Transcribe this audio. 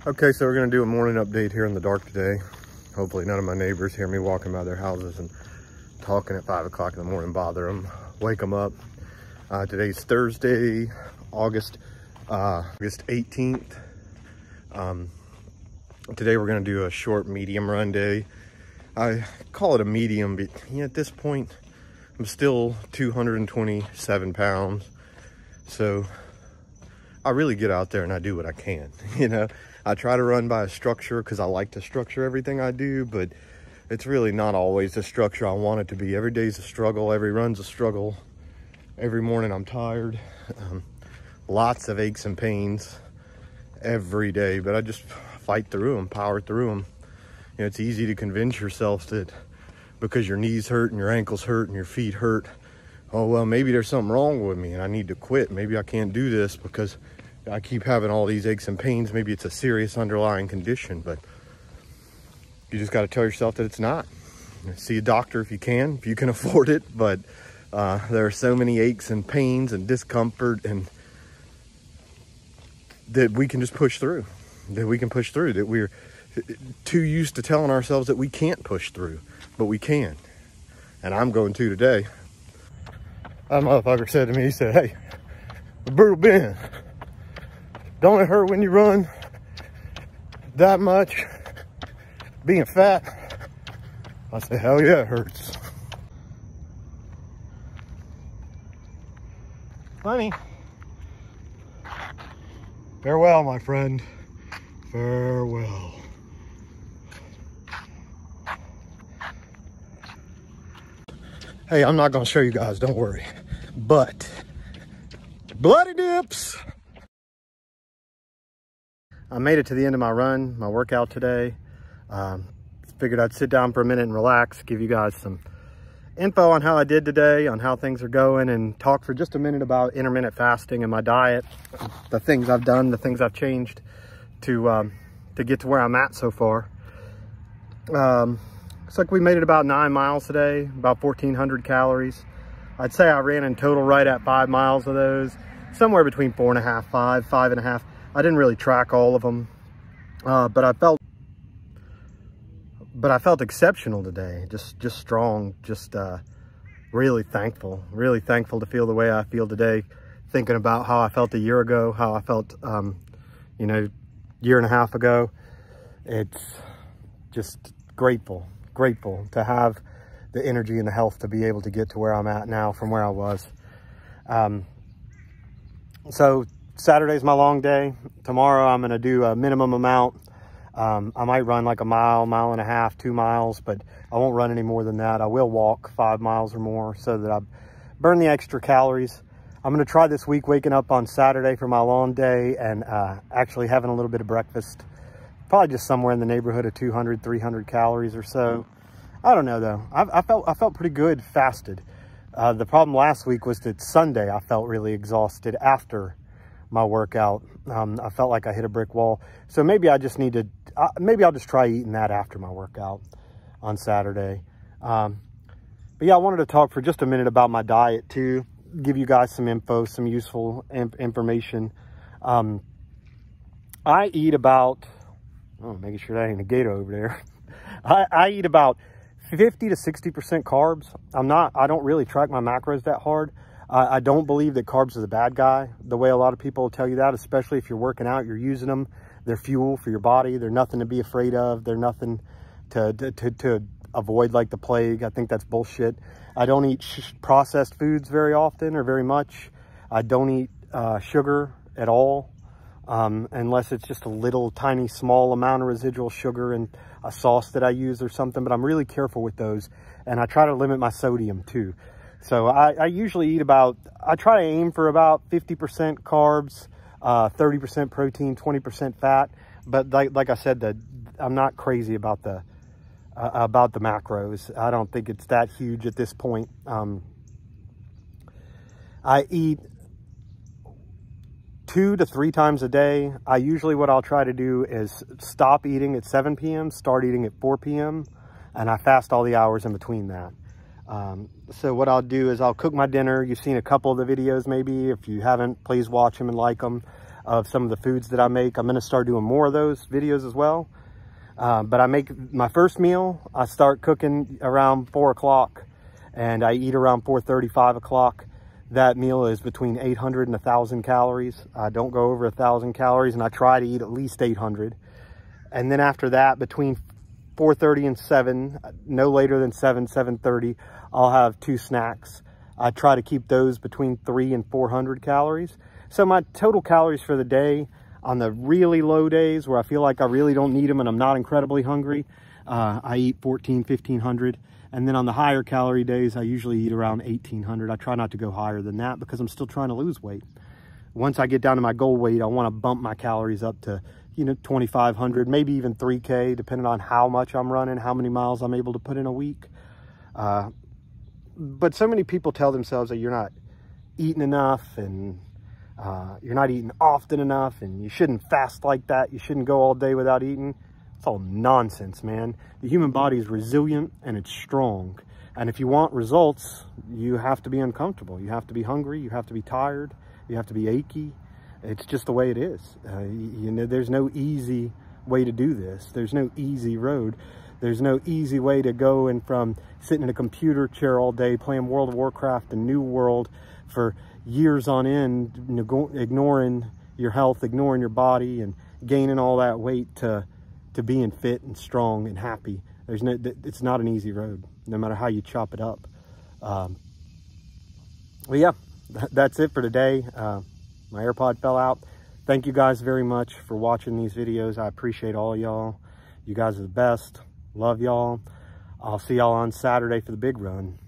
Okay, so we're gonna do a morning update here in the dark today. Hopefully none of my neighbors hear me walking by their houses and talking at 5 o'clock in the morning, bother them, wake them up. Today's Thursday, August 18th. Today we're gonna do a short medium run day. I call it a medium, but at this point, I'm still 227 pounds. So I really get out there and I do what I can, I try to run by a structure because I like to structure everything I do, but it's really not always the structure I want it to be. Every day's a struggle, every run's a struggle. Every morning I'm tired. Lots of aches and pains every day, but I just fight through them, power through them. It's easy to convince yourself that because your knees hurt and your ankles hurt and your feet hurt, oh, well, maybe there's something wrong with me and I need to quit. Maybe I can't do this because I keep having all these aches and pains. Maybe it's a serious underlying condition, but you just got to tell yourself that it's not. See a doctor if you can afford it, but there are so many aches and pains and discomfort and that we can just push through, that we're too used to telling ourselves that we can't push through, but we can. And I'm going to today. That motherfucker said to me, he said, "Hey, Brutal Ben, don't it hurt when you run that much, being fat?" I said, "Hell yeah, it hurts." Honey, farewell, my friend, farewell. Hey, I'm not gonna show you guys, don't worry, but bloody dips. I made it to the end of my run, my workout today. Figured I'd sit down for a minute and relax, give you guys some info on how I did today, on how things are going, and talk for just a minute about intermittent fasting and my diet, the things I've done, the things I've changed to get to where I'm at so far. Looks like we made it about 9 miles today, about 1,400 calories. I'd say I ran in total right at 5 miles of those, somewhere between 4.5, 5.5. I didn't really track all of them, but I felt exceptional today. Just strong, just really thankful to feel the way I feel today, thinking about how I felt a year ago, how I felt, year and a half ago. It's just grateful to have the energy and the health to be able to get to where I'm at now from where I was. So Saturday's my long day. Tomorrow I'm gonna do a minimum amount. I might run like a mile and a half, 2 miles, but I won't run any more than that. I will walk 5 miles or more so that I burn the extra calories. I'm gonna try this week waking up on Saturday for my long day and actually having a little bit of breakfast. Probably just somewhere in the neighborhood of 200, 300 calories or so. I don't know though. I felt pretty good fasted. The problem last week was that Sunday I felt really exhausted after my workout. I felt like I hit a brick wall. So maybe I just need to, maybe I'll just try eating that after my workout on Saturday. But yeah, I wanted to talk for just a minute about my diet too. Give you guys some info, some useful information. I eat about, making sure that ain't a gator over there. I eat about 50 to 60% carbs. I don't really track my macros that hard. I don't believe that carbs are the bad guy, the way a lot of people will tell you that, especially if you're working out, you're using them. They're fuel for your body. They're nothing to be afraid of. They're nothing to avoid like the plague. I think that's bullshit. I don't eat processed foods very often or very much. I don't eat sugar at all, unless it's just a little tiny small amount of residual sugar in a sauce that I use or something, but I'm really careful with those. And I try to limit my sodium too. So I usually eat I try to aim for about 50% carbs, 30% protein, 20% fat. But like I said, I'm not crazy about the macros. I don't think it's that huge at this point. I eat 2 to 3 times a day. What I'll try to do is stop eating at 7 p.m., start eating at 4 p.m., and I fast all the hours in between that. So what I'll do is I'll cook my dinner. You've seen a couple of the videos maybe. If you haven't, please watch them and like them. of some of the foods that I make. I'm going to start doing more of those videos as well. But I make my first meal, I start cooking around 4 o'clock and I eat around 4:30, 5 o'clock. That meal is between 800 and 1,000 calories. I don't go over 1,000 calories, and I try to eat at least 800. And then after that, between 4:30 and 7, no later than 7:30, I'll have 2 snacks. I try to keep those between 300 and 400 calories. So my total calories for the day, on the really low days where I feel like I really don't need them and I'm not incredibly hungry, I eat 1,500. And then on the higher calorie days, I usually eat around 1,800. I try not to go higher than that because I'm still trying to lose weight. Once I get down to my goal weight, I want to bump my calories up to, 2,500, maybe even 3K, depending on how much I'm running, how many miles I'm able to put in a week. But so many people tell themselves that you're not eating enough and you're not eating often enough and you shouldn't fast like that. You shouldn't go all day without eating. It's all nonsense, man. The human body is resilient and it's strong. And if you want results, you have to be uncomfortable. You have to be hungry. You have to be tired. You have to be achy. It's just the way it is. There's no easy way to do this. There's no easy road. There's no easy way to go and from sitting in a computer chair all day playing World of Warcraft and New World for years on end, ignoring your health, ignoring your body and gaining all that weight to being fit and strong and happy. It's not an easy road, no matter how you chop it up. Well, yeah, that's it for today. My AirPod fell out. Thank you guys very much for watching these videos. I appreciate all y'all. You guys are the best. Love y'all. I'll see y'all on Saturday for the big run.